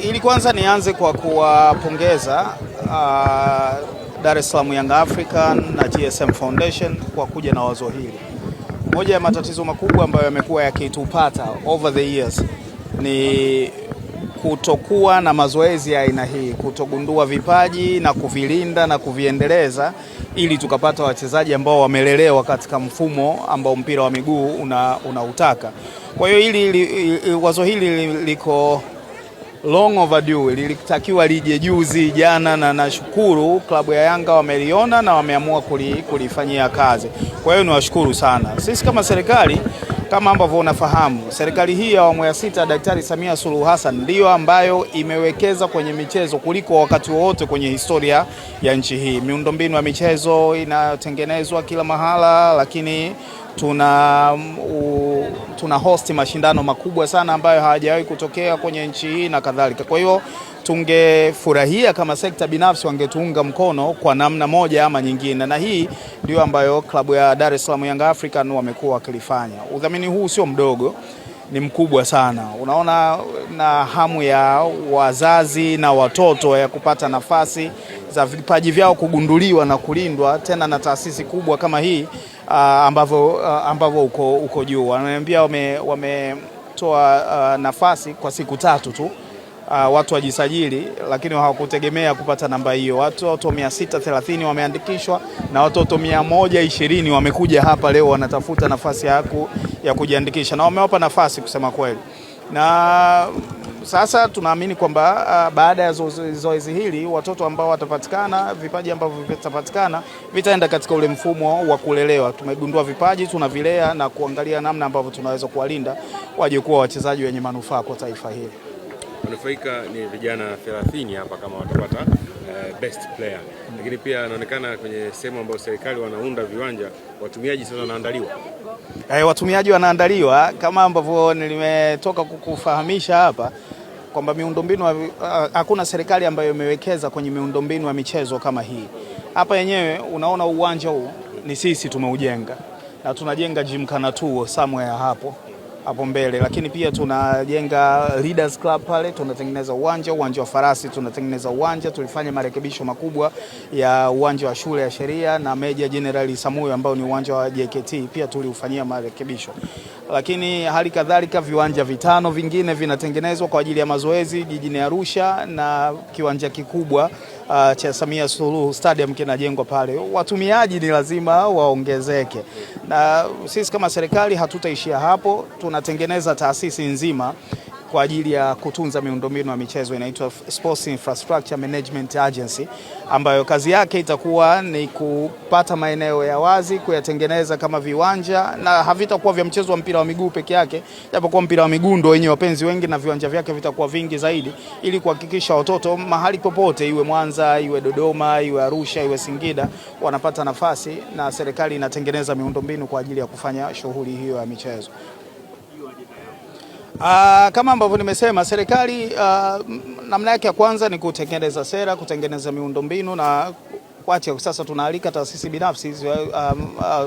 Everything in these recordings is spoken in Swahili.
Ili kwanza nianze kwa kuwapongeza Dar es Salaam Young African na GSM Foundation kwa kuja na wazo hili. Moja ya matatizo makubwa ambayo yamekuwa yakitupata over the years ni kutokuwa na mazoezi ya aina hii, kutogundua vipaji na kuvilinda na kuviendeleza ili tukapata wachezaji ambao wamelelewa katika mfumo ambao mpira wa miguu unautaka. Kwa hiyo wazo hili liko long overdue, lilitakiwa lije juzi jana, na nashukuru klabu ya Yanga wameliona na wameamua kulifanyia kazi. Kwa hiyo niwashukuru sana. Sisi kama serikali, kama ambavyo unafahamu, serikali hii ya awamu ya 6 Daktari Samia Suluhu Hassan ndiyo ambayo imewekeza kwenye michezo kuliko wakati wowote kwenye historia ya nchi hii. Miundombinu ya michezo inatengenezwa kila mahala, lakini tuna host mashindano makubwa sana ambayo hayajawahi kutokea kwenye nchi hii na kadhalika. Kwa hiyo tungefurahia kama sekta binafsi wangetuunga mkono kwa namna moja ama nyingine, na hii ndio ambayo klabu ya Dar es Salaam Young African wamekuwa wakilifanya. Udhamini huu sio mdogo, ni mkubwa sana. Unaona, na hamu ya wazazi na watoto ya kupata nafasi za vipaji vyao kugunduliwa na kulindwa, tena na taasisi kubwa kama hii ambavyo uko juu. Wananiambia wametoa nafasi kwa siku 3 tu watu wajisajili, lakini hawakutegemea kupata namba hiyo. Watoto 630 wameandikishwa na watoto 120 wamekuja hapa leo wanatafuta nafasi ya kujiandikisha, na wamewapa nafasi kusema kweli. Na sasa tunaamini kwamba baada ya zoezi hili watoto ambao watapatikana, vipaji ambavyo vitapatikana vitaenda katika ule mfumo wa kulelewa. Tumegundua vipaji, tunavilea na kuangalia namna ambavyo tunaweza kuwalinda waje kuwa wachezaji wenye manufaa kwa taifa hili. Wanufaika ni vijana 30 hapa kama watapata best player. Lakini pia inaonekana kwenye sehemu ambayo serikali wanaunda viwanja, watumiaji sasa wanaandaliwa. Watumiaji wanaandaliwa kama ambavyo nimetoka kukufahamisha hapa kwamba miundombinu, hakuna serikali ambayo imewekeza kwenye miundombinu ya michezo kama hii. Hapa yenyewe unaona uwanja huu ni sisi tumeujenga, na tunajenga Gymkhana 2 somewhere hapo mbele, lakini pia tunajenga Leaders Club pale, tunatengeneza uwanja wa farasi, tunatengeneza uwanja. Tulifanya marekebisho makubwa ya uwanja wa shule ya sheria na Meja General Samuyo ambao ni uwanja wa JKT, pia tuliufanyia marekebisho. Lakini hali kadhalika viwanja 5 vingine vinatengenezwa kwa ajili ya mazoezi jijini Arusha, na kiwanja kikubwa cha Samia Suluhu Stadium kinajengwa pale. Watumiaji ni lazima waongezeke, na sisi kama serikali hatutaishia hapo. Tunatengeneza taasisi nzima kwa ajili ya kutunza miundombinu ya michezo, inaitwa Sports Infrastructure Management Agency, ambayo kazi yake itakuwa ni kupata maeneo ya wazi, kuyatengeneza kama viwanja, na havitakuwa vya mchezo wa mpira wa miguu peke yake, japokuwa mpira wa miguu ndio wenye wapenzi wengi, na viwanja vyake vitakuwa vingi zaidi, ili kuhakikisha watoto mahali popote, iwe Mwanza, iwe Dodoma, iwe Arusha, iwe Singida, wanapata nafasi, na serikali inatengeneza miundombinu kwa ajili ya kufanya shughuli hiyo ya michezo. Kama ambavyo nimesema, serikali namna yake ya kwanza ni kutengeneza sera, kutengeneza miundombinu, na kuacha sasa tunaalika taasisi binafsi,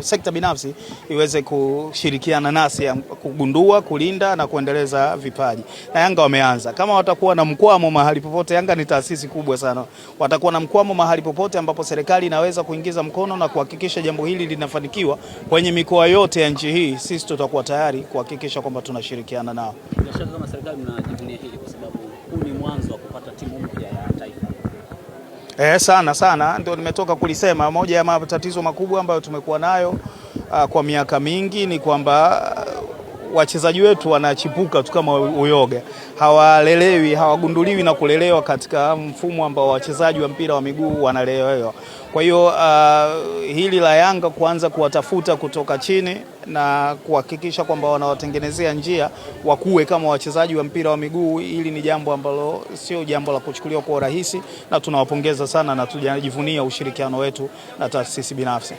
sekta binafsi iweze kushirikiana nasi kugundua, kulinda na kuendeleza vipaji. Na Yanga wameanza. Kama watakuwa na mkwamo mahali popote, Yanga ni taasisi kubwa sana, watakuwa na mkwamo mahali popote ambapo serikali inaweza kuingiza mkono na kuhakikisha jambo hili linafanikiwa kwenye mikoa yote ya nchi hii, sisi tutakuwa tayari kuhakikisha kwamba tunashirikiana nao. Bila kama serikali mnajivunia hili kwa sababu huu ni mwanzo wa kupata timu mpya ya taifa. Sana ndio nimetoka kulisema. Moja ya matatizo makubwa ambayo tumekuwa nayo kwa miaka mingi ni kwamba wachezaji wetu wanachipuka tu kama uyoga, hawalelewi, hawagunduliwi na kulelewa katika mfumo ambao wachezaji wa mpira wa miguu wanalelewa. Kwa hiyo hili la Yanga kuanza kuwatafuta kutoka chini na kuhakikisha kwamba wanawatengenezea njia wakue kama wachezaji wa mpira wa miguu, hili ni jambo ambalo sio jambo la kuchukuliwa kwa urahisi, na tunawapongeza sana na tunajivunia ushirikiano wetu na taasisi binafsi.